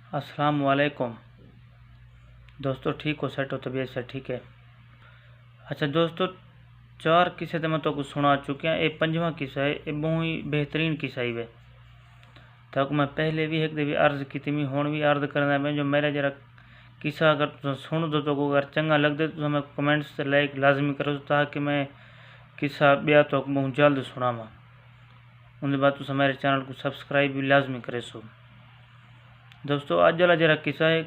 अस्सलाम वालेकुम दोस्तों, ठीक हो? सेट हो? तबीयत से ठीक है? अच्छा दोस्तों, 4 किस्से तो मैं तो सुना चुके हैं। ये 5वां किस्सा है। ये बहुत ही बेहतरीन किस्सा ही है। तक मैं पहले भी एक भी अर्ज की थी, हुण भी अर्ज करना है जो मेरा जरा किस्सा अगर तुम सुन दो तो अगर चंगा लगता तो हमें कमेंट्स से लाइक लाजमी करो ताकि मैं किस्सा ब्या तो बहुत जल्द सुनावा। उनके बाद तुम मेरे चैनल को सब्सक्राइब भी लाजमी करे सो। दोस्तों अज वाला जरा किस्सा है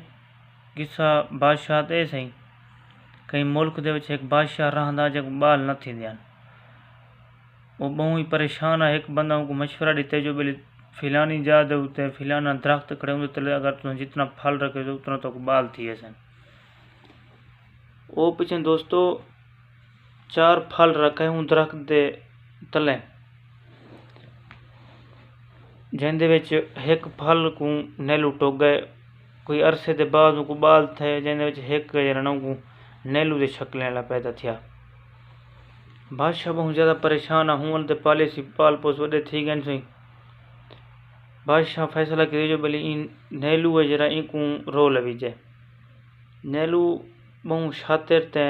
किस्सा बादशाह ते सही। कई मुल्क दे विच एक बादशाह रहंदा जो बाल न थींदियां। वो बहुत ही परेशान है। एक बंदा उनको मशवरा दिते जो बोले फिलानी जा दे उते फिलाना दरख्त खड़े होंगे तले अगर तुम जितना फल रखे तो उतना तो बाल थिए सन। वो पीछे दोस्तों 4 फल रखे हूँ दरख्त दे तले, जिंदे विच एक फल को नेलू टोक गए। कोई अरसे के बाद उनको बाल थे जिंदे विच एक जरा को नेलू दे शक्लें वाला पैदा थिया। बादशाह बहुत ज़्यादा परेशान हूँ ते पाले सी पाल पोस वडे थी गए सही। बादशाह फैसला करे जो भले इन नेलू है जरा इनको रो लवीजे। नेलू बहुत शातिर ते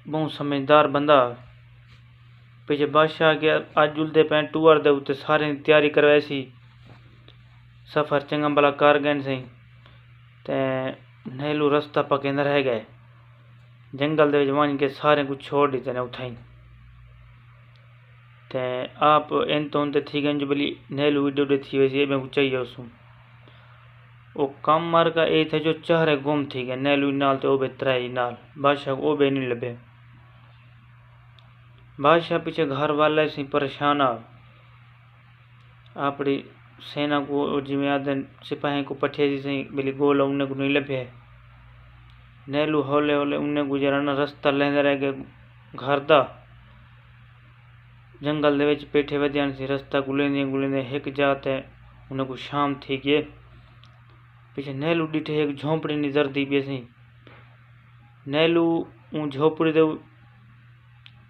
बहुत समझदार बंदा। पीछे बादशाह के अज उलते पैन टूअर दे उत्ते सारे तैयारी करवाई सी। सफ़र चंगा भला कर गए सही ते नेलू रस्ता पकेंदा रह गए। जंगल दे वन के सारे को छोड़ दिते ने उठाई ते आप इन तो उनते थी गए जो भली नेलू इडे उडे थी वैसे मैं चाहिए उसू। वो कम मर का ए थे जो चेहरे गुम थी गए नेलू नाल ते ओ बेतराई नाल बादशाह को बे नहीं लबे। बादशाह पीछे घर वाले से परेशान अपनी सेना को जिम्मे आदन सिपाही को पठे सी बिली गोल उन्हें को नहीं लभे। नेलू हौले हौले उन्हें गुजराना रास्ता लेंदे रह गए घर दा। जंगल दे विच पेठे वधियान सी रास्ता गुलेंदे एक जाते उन्हें को शाम थी गए। पीछे नेलू डिठे एक झोंपड़ी नजर दी पे सी। नेलू उन झोपड़ी दे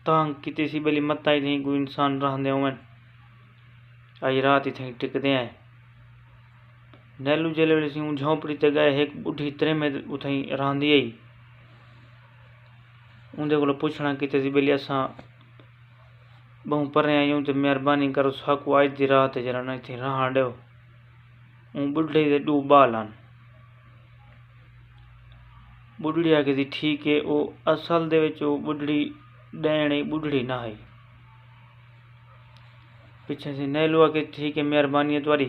तांग की सी बली मत आई थी कोई इंसान रहंदे होवन आई रात ही थी टिकदे हैं। नेलू जेले वेले सी झोंपड़ी ते गए एक बुढ़ी तरे में उथई रहंदी आई। उनके को पूछना कि सी बली असा बहुत परे आयूँ तो मेहरबानी करो साकू आज दी रात जरा नहीं थी रहा डो। बुढ़ी दे डू बालन बुढ़ी आके थी ठीक है। वो असल दे विच बुढ़ी डैणी बुढ़ी ना है। पीछे से नेलू आके ठीक है मेहरबानी है तुम्हारी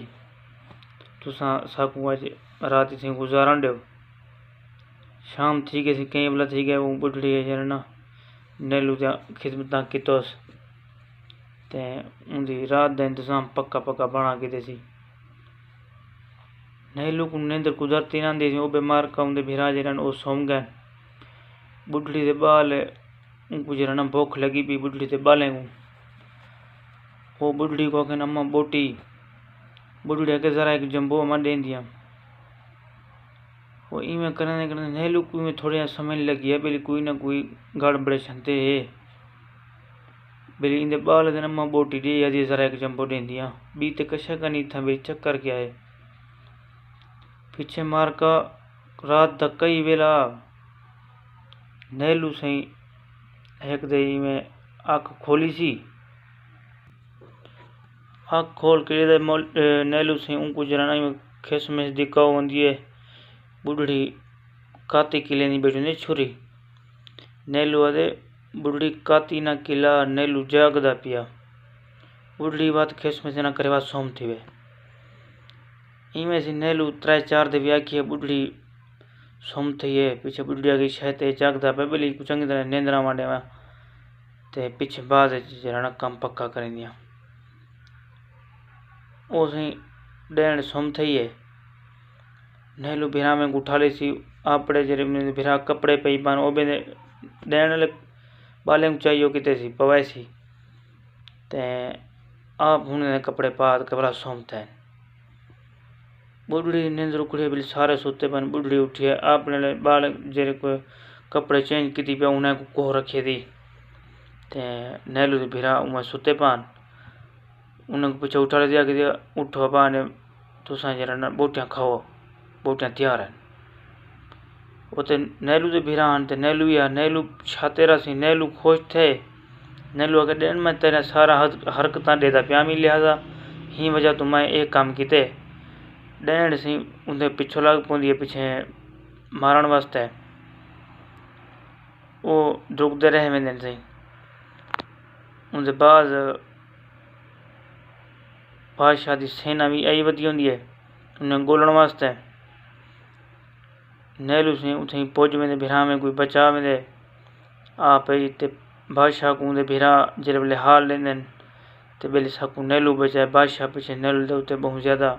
तुसा साकू आज रात थी गुजारन दो। शाम थी गई कई बला थी गए वो बुढ़ी है जरा ना नेलू त्या खिदमत कितोस ते उनकी रात का इंतजाम पक्का पक्का बना के दे सी। नेलू को नींदर गुजरती ना दी वो बीमार का उनके भिरा जरन वो सोम गए। बुढ़ी दे बाल उनको जरा ना भूख लगी पी बुढ़ी दे बालें को वो बुढ़ी को कहना अम्मा बोटी बुढ़ी के जरा एक जम्बो अम्मा दे दिया। वो इवें करने करने नेलू को में थोड़ा समय लगी है बिल्ली कोई ना कोई गड़बड़े छनते है बिल्ली इंदे बाल दे अम्मा बोटी दे या जरा एक जम्बो दे दिया बीते कशा का नहीं था बिल्ली चक्कर क्या है। पीछे मार का रात तक कई वेला नेलू सही एक दे में आँख खोली सी। आँख खोल के नेलू से उनको जराना में खिसमिस दिखाओ होंदी है। बुढ़ी काती किले नहीं बैठी नहीं छुरी नेलू आदे बुढ़ी काती ना किला नेलू जागदा पिया। बुढ़ी बात खिसमिस ना करे बात सोम थी वे इमें से नेलू 3-4 दे व्याख्या बुढ़ी सोम थी है। पीछे बुढ़िया की शायद जागदा पे बिल्ली को चंगी तरह नींदरा मांडे में ते पीछे बाद जराना काम पक्का करें दिया। उसी डैन सोम थी है नेलू भिरा में उठा ली सी आपड़े जरे भिरा कपड़े पे पान ओ डैन बाले चाहिए किते सी पवाई सी ते आप हुने कपड़े पाद कपड़ा सोम थे। बुढ़ी नींद रुकड़ी बिल सारे सोते बन बुढ़ी उठी है आपने बाल जरे को कपड़े चेंज की पे उन्हें को कोह रखे दी ते नेलू भिरा उमें सोते पान उन्हें पीछे उठा दिया कि उठो पान तुसां जरा बोटियां खाओ, बोटियां तैयार हैं। उते नैलू दे भिरान ते नैलू या नैलू छाते रसी नैलू खुश थे। नैलू अगर दिन में तेरा सारा हरकतां देता पिया मी, लिहाजा ही वजह तो मैं एक काम किते डैंड सी उनके पिछो लग पौंदी पीछे मारण वास्ते। वो दुखते रह वेंदे सी। उनके बाद बादशाह की सेना भी आई वधी होंदी है उन्हें गोलण वास्ते। नैलू से उथे पुज वेंदे भिरा में कोई बचा वेंदे आप ते बादशाह को उनके भिरा जिले वेले हाल लेंदे ते बेले सकू नैलू बचाए। बादशाह पीछे नैलू दे उत्ते बहुत ज़्यादा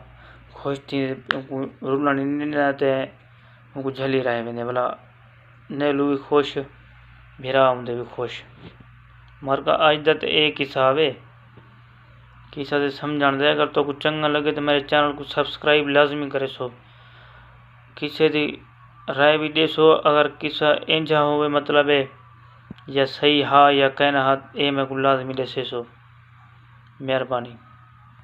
खुश थी रुला नहीं ते उनको झली रहे वेंदे भला नैलू भी खुश भिरा उनके भी खुश। मार का आज दा एक किस्सा आवे किस्सा से समझाण दे। अगर तो कुछ चंगा लगे तो मेरे चैनल को सब्सक्राइब लाजमी करे सो। किस्से दी राय भी दे सो। अगर किस्सा इंजा होवे मतलब है या सही हा या कहना हा ए मैं को लाजमी दसे सो। मेहरबानी।